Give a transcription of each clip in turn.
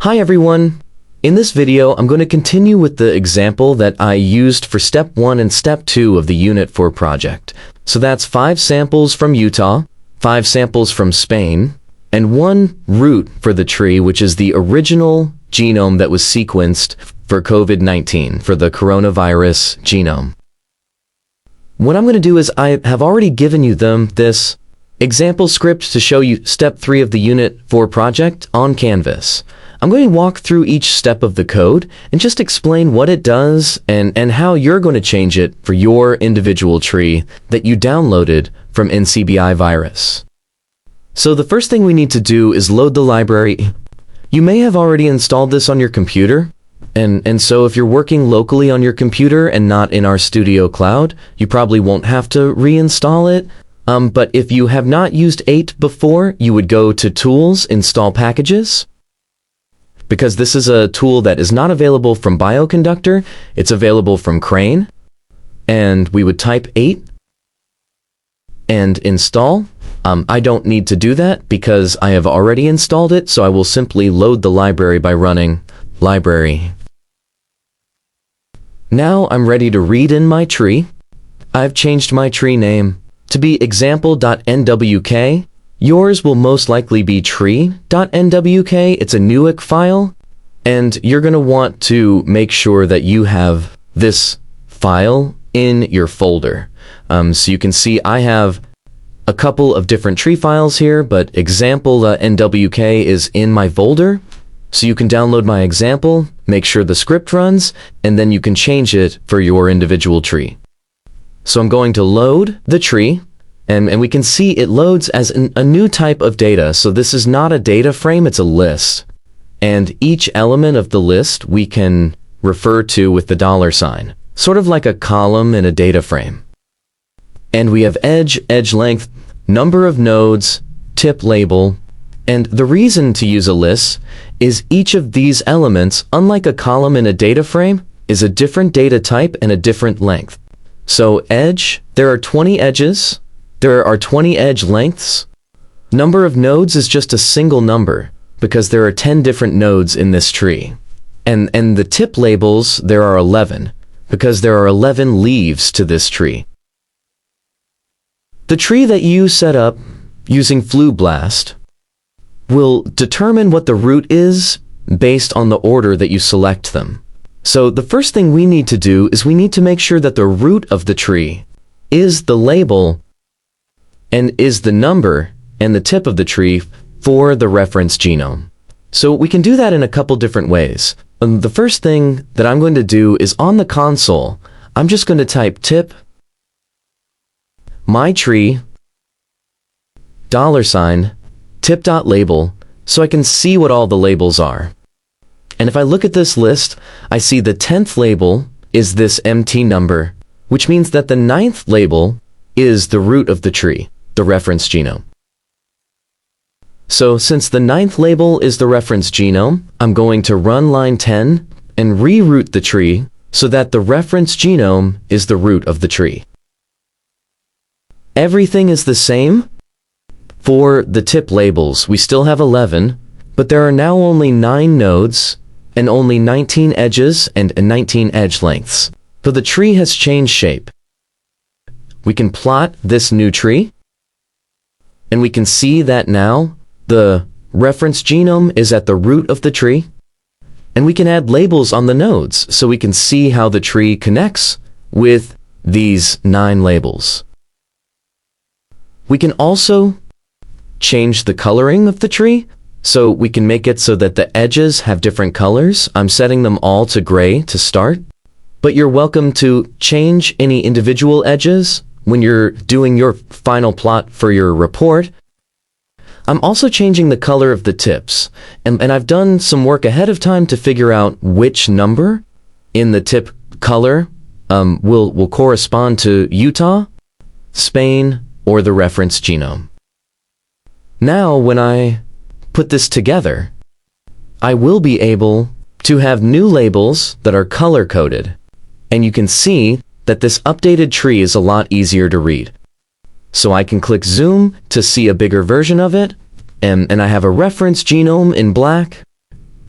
Hi everyone! In this video, I'm going to continue with the example that I used for Step 1 and Step 2 of the Unit 4 project. So that's 5 samples from Utah, 5 samples from Spain, and 1 root for the tree, which is the original genome that was sequenced for COVID-19, for the coronavirus genome. What I'm going to do is I have already given you this example script to show you Step 3 of the Unit 4 project on Canvas. I'm going to walk through each step of the code and just explain what it does and how you're going to change it for your individual tree that you downloaded from NCBI virus. So the first thing we need to do is load the library. You may have already installed this on your computer, and so if you're working locally on your computer and not in our Studio Cloud, you probably won't have to reinstall it. But if you have not used 8 before, you would go to Tools, Install Packages. Because this is a tool that is not available from Bioconductor, it's available from Crane. And we would type 8 and install. I don't need to do that because I have already installed it, so I will simply load the library by running library. Now I'm ready to read in my tree. I've changed my tree name to be example.nwk. Yours will most likely be tree.nwk. It's a Newick file, and you're going to want to make sure that you have this file in your folder. So you can see I have a couple of different tree files here, but example.nwk is in my folder. So you can download my example, make sure the script runs, and then you can change it for your individual tree. So I'm going to load the tree. And we can see it loads as a new type of data. So this is not a data frame, it's a list. And each element of the list we can refer to with the $, sort of like a column in a data frame. And we have edge length, number of nodes, tip label. And the reason to use a list is each of these elements, unlike a column in a data frame, is a different data type and a different length. So edge, there are 20 edges. There are 20 edge lengths. Number of nodes is just a single number because there are 10 different nodes in this tree. And the tip labels, there are 11 because there are 11 leaves to this tree. The tree that you set up using FluBlast will determine what the root is based on the order that you select them. So the first thing we need to do is we need to make sure that the root of the tree is the label and is the number and the tip of the tree for the reference genome. So we can do that in a couple different ways. The first thing that I'm going to do is on the console, I'm just going to type tip, my tree, $, tip.label, so I can see what all the labels are. And if I look at this list, I see the 10th label is this MT number, which means that the 9th label is the root of the tree, the reference genome. So since the 9th label is the reference genome, I'm going to run line 10 and reroute the tree so that the reference genome is the root of the tree. Everything is the same. For the tip labels, we still have 11, but there are now only 9 nodes and only 19 edges and 19 edge lengths. So the tree has changed shape. We can plot this new tree, and we can see that now the reference genome is at the root of the tree, and we can add labels on the nodes so we can see how the tree connects with these 9 labels. We can also change the coloring of the tree, so we can make it so that the edges have different colors. I'm setting them all to gray to start, but you're welcome to change any individual edges when you're doing your final plot for your report. I'm also changing the color of the tips, and I've done some work ahead of time to figure out which number in the tip color will correspond to Utah, Spain, or the reference genome. Now, when I put this together, I will be able to have new labels that are color-coded, and you can see that this updated tree is a lot easier to read. So I can click zoom to see a bigger version of it, and I have a reference genome in black,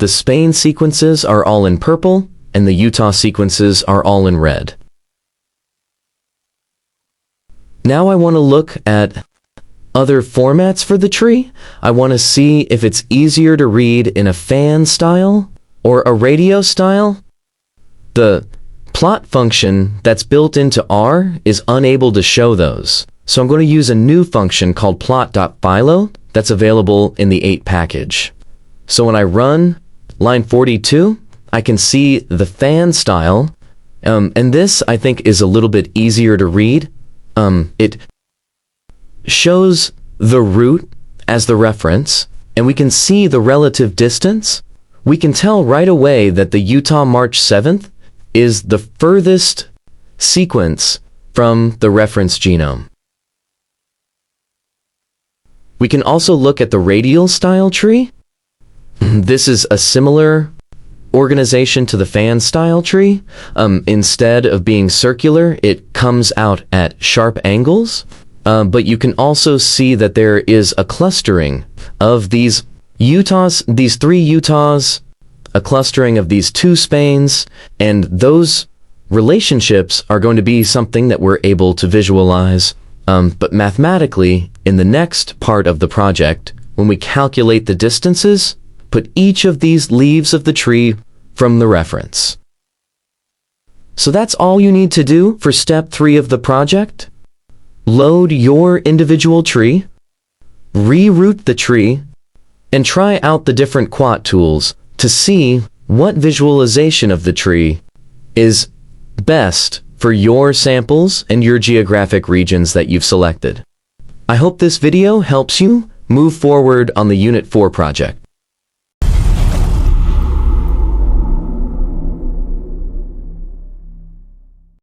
The Spain sequences are all in purple, and the Utah sequences are all in red. Now I want to look at other formats for the tree. I want to see if it's easier to read in a fan style or a radio style. The plot function that's built into R is unable to show those. So I'm going to use a new function called plot.philo that's available in the 8 package. So when I run line 42, I can see the fan style, and this I think is a little bit easier to read. It shows the root as the reference, and we can see the relative distance. We can tell right away that the Utah March 7th is the furthest sequence from the reference genome. We can also look at the radial style tree. This is a similar organization to the fan style tree. Instead of being circular, it comes out at sharp angles. But you can also see that there is a clustering of these Utahs, these 3 Utahs, a clustering of these 2 Spains, and those relationships are going to be something that we're able to visualize. But mathematically, in the next part of the project, when we calculate the distances, put each of these leaves of the tree from the reference. So that's all you need to do for step 3 of the project. Load your individual tree, reroute the tree, and try out the different quant tools to see what visualization of the tree is best for your samples and your geographic regions that you've selected. I hope this video helps you move forward on the Unit 4 project.